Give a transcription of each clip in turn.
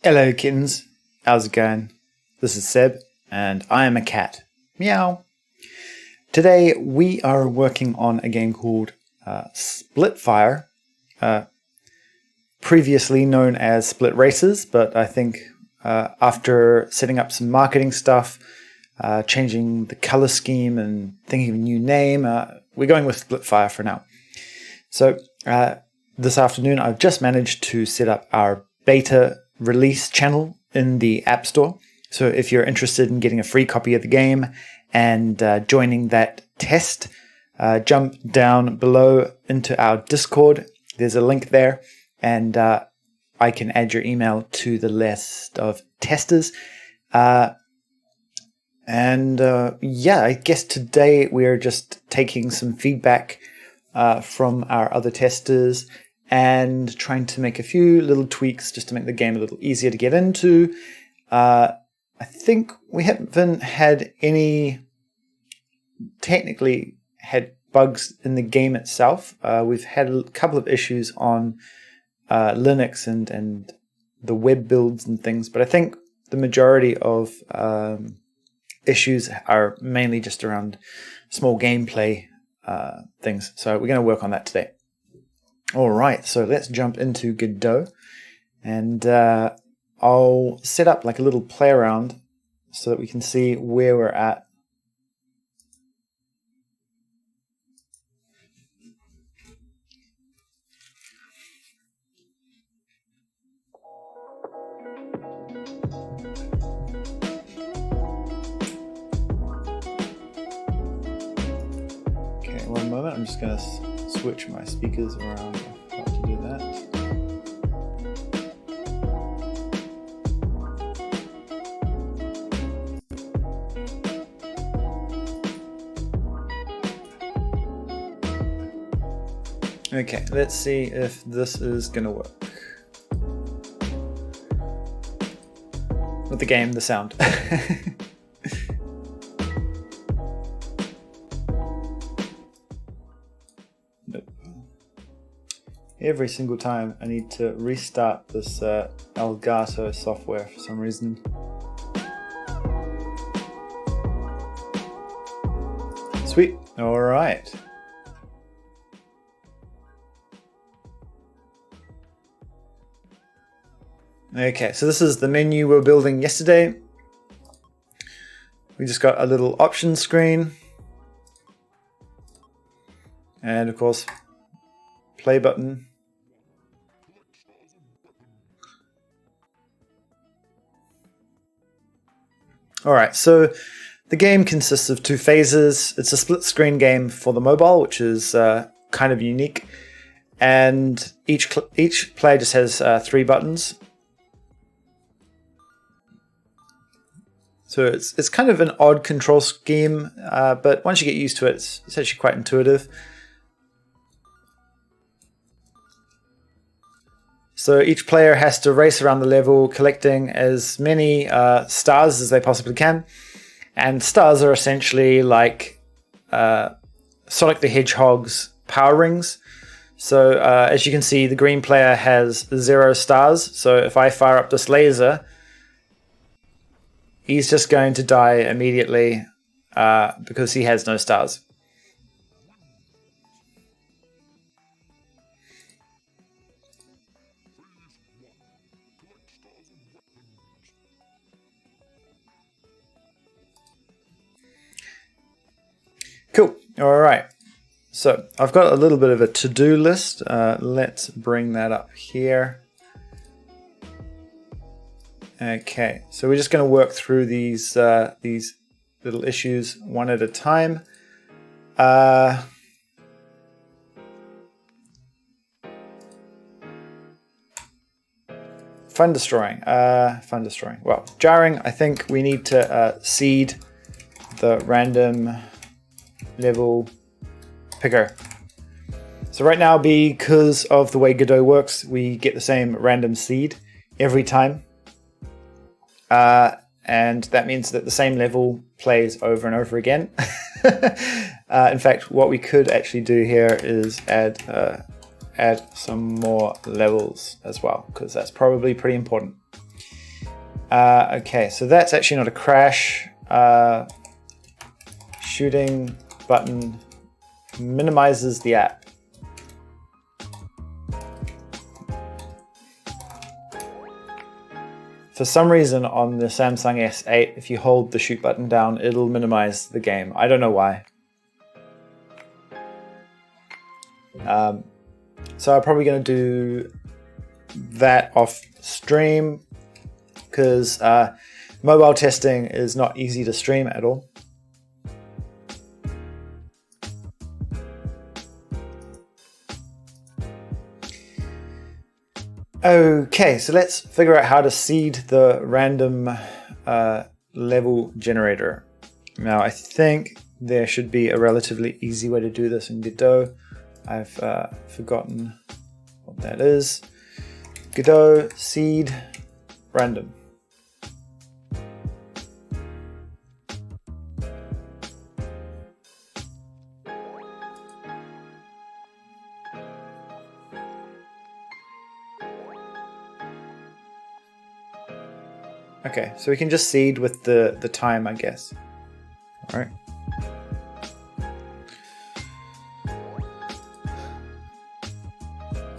Hello kittens, how's it going? This is Seb, and I am a cat. Meow. Today we are working on a game called SplitFire, previously known as SplitRacers, but I think after setting up some marketing stuff, changing the color scheme and thinking of a new name, we're going with SplitFire for now. So this afternoon I've just managed to set up our beta release channel in the App Store. So if you're interested in getting a free copy of the game and joining that test, jump down below into our Discord. There's a link there, and I can add your email to the list of testers. Yeah, I guess today we're just taking some feedback from our other testers and trying to make a few little tweaks just to make the game a little easier to get into. I think we haven't had any technically had bugs in the game itself. We've had a couple of issues on Linux and the web builds and things, but I think the majority of issues are mainly just around small gameplay things. So we're going to work on that today. All right, so let's jump into Godot, and I'll set up like a little play around so that we can see where we're at. Okay, one moment, I'm just going to switch my speakers around. I have to do that. Okay, let's see if this is going to work. With the game, the sound. Nope. Every single time I need to restart this Elgato software for some reason. Sweet. All right. Okay, so this is the menu we were building yesterday. We just got a little options screen. And of course, play button. All right, so the game consists of two phases. It's a split screen game for the mobile, which is kind of unique. And each player just has 3 buttons. So it's kind of an odd control scheme, but once you get used to it, it's actually quite intuitive. So each player has to race around the level, collecting as many stars as they possibly can. And stars are essentially like Sonic the Hedgehog's power rings. So as you can see, the green player has 0 stars. So if I fire up this laser, he's just going to die immediately because he has no stars. Cool. All right. So I've got a little bit of a to-do list. Let's bring that up here. Okay, so we're just going to work through these little issues one at a time. Fun destroying. Well, jarring. I think we need to seed the random level picker. So right now, because of the way Godot works, we get the same random seed every time. And that means that the same level plays over and over again. In fact, what we could actually do here is add some more levels as well, because that's probably pretty important. Okay, so that's actually not a crash. Shooting button minimizes the app. For some reason on the Samsung S8, if you hold the shoot button down, it'll minimize the game. I don't know why. So I'm probably going to do that off stream because mobile testing is not easy to stream at all. Okay, so let's figure out how to seed the random level generator. Now, I think there should be a relatively easy way to do this in Godot. I've forgotten what that is. Godot seed random. Okay, so we can just seed with the time, I guess. All right.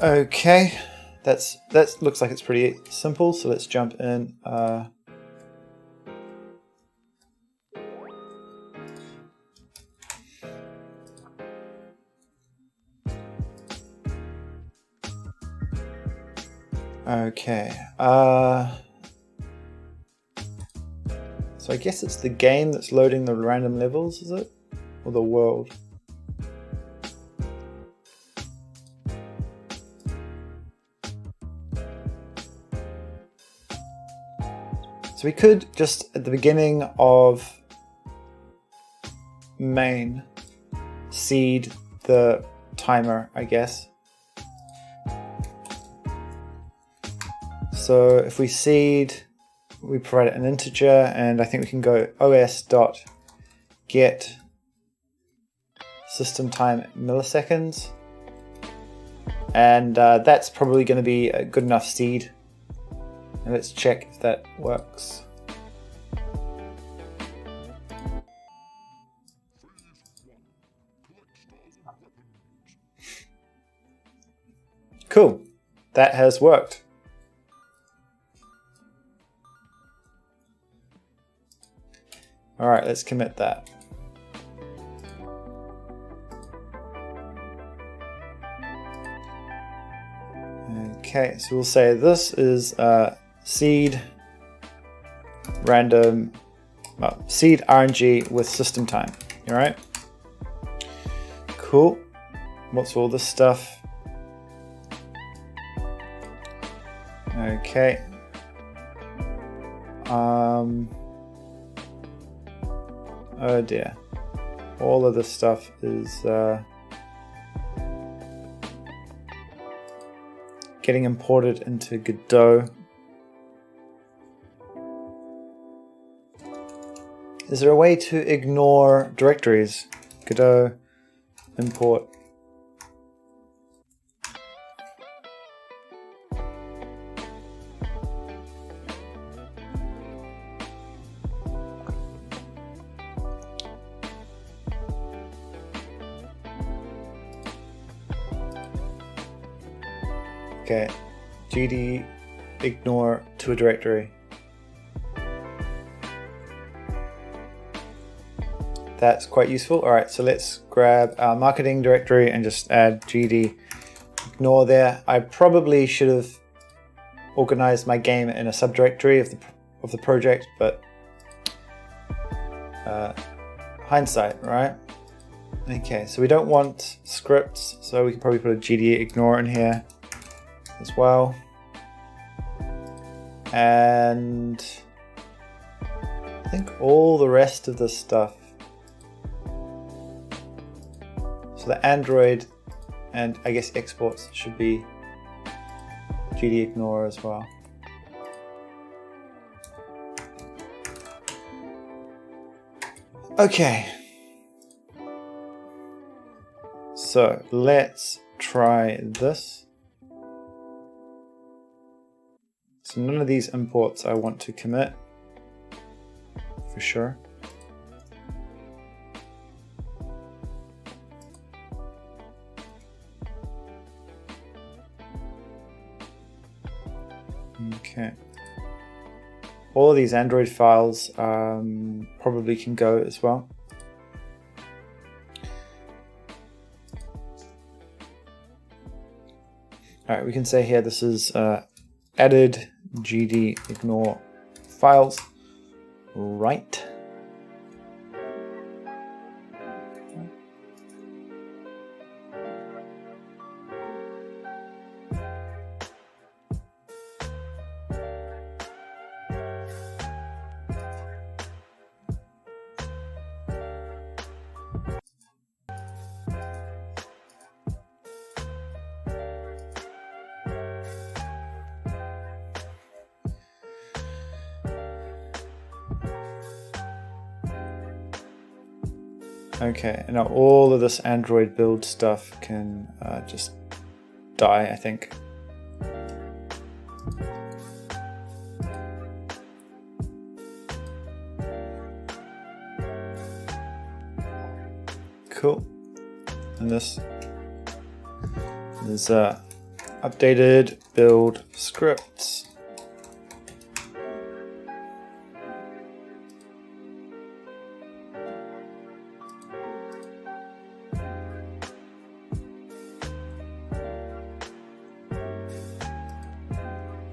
Okay, that looks like it's pretty simple. So let's jump in. Okay. So I guess it's the game that's loading the random levels, is it? Or the world? So we could just, at the beginning of main, seed the timer, I guess. So if we seed, we provide an integer, and I think we can go os.get system time milliseconds, and that's probably going to be a good enough seed. And let's check if that works. Cool, that has worked. All right, let's commit that. Okay, so we'll say this is seed random, seed RNG with system time. All right, cool. What's all this stuff? Okay. Oh dear. All of this stuff is getting imported into Godot. Is there a way to ignore directories? Godot import. Okay, gd ignore to a directory. That's quite useful. All right, so let's grab our marketing directory and just add gd ignore there. I probably should have organized my game in a subdirectory of the project, but hindsight, right? Okay, so we don't want scripts, so we can probably put a gd ignore in here as well. And I think all the rest of this stuff. So the Android and I guess exports should be gd ignore as well. Okay. So let's try this. So none of these imports I want to commit, for sure. Okay. All of these Android files probably can go as well. All right, we can say here this is added GD ignore files, right? Okay, now all of this Android build stuff can just die, I think. Cool. And this is updated build scripts.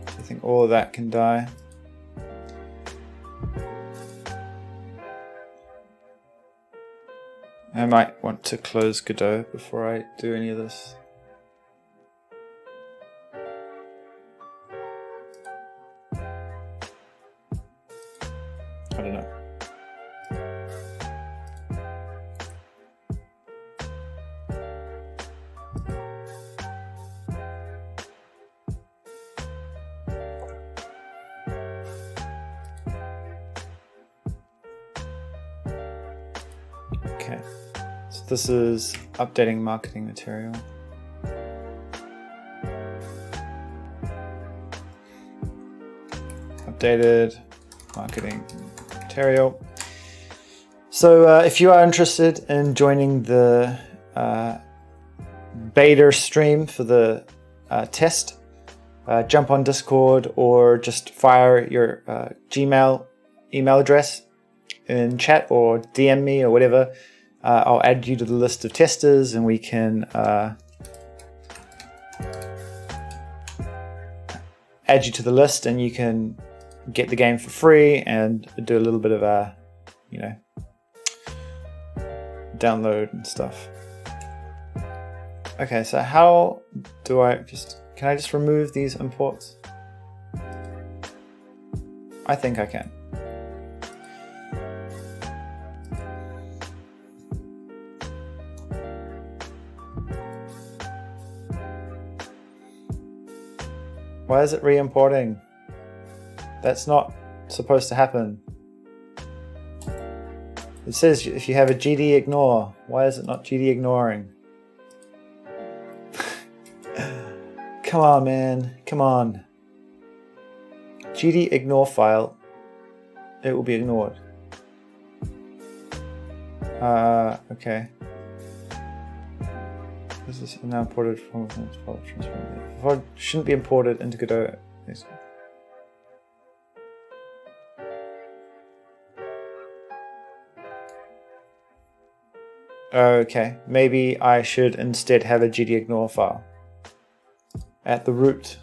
I think all of that can die. I might want to close Godot before I do any of this. I don't know. Okay, so this is updating marketing material. Updated marketing material. So if you are interested in joining the beta stream for the test, jump on Discord or just fire your Gmail email address in chat or DM me or whatever. I'll add you to the list of testers and we can add you to the list and you can get the game for free and do a little bit of a, you know, download and stuff. Okay, so how do can I just remove these imports? I think I can. Why is it re-importing? That's not supposed to happen. It says if you have a GD ignore, why is it not GD ignoring? Come on, man, come on. GD ignore file, it will be ignored. Okay. This is now imported from transform. Shouldn't be imported into Godot. Okay, maybe I should instead have a gdignore file at the root.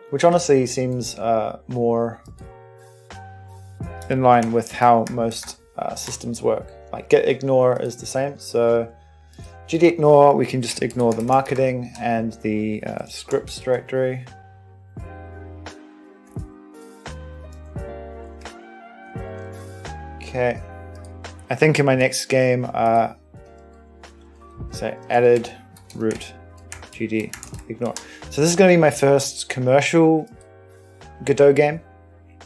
Which honestly seems more in line with how most systems work. Like gitignore is the same, so gdignore, we can just ignore the marketing and the scripts directory. Okay, I think in my next game, say added root gd ignore. So this is going to be my first commercial Godot game.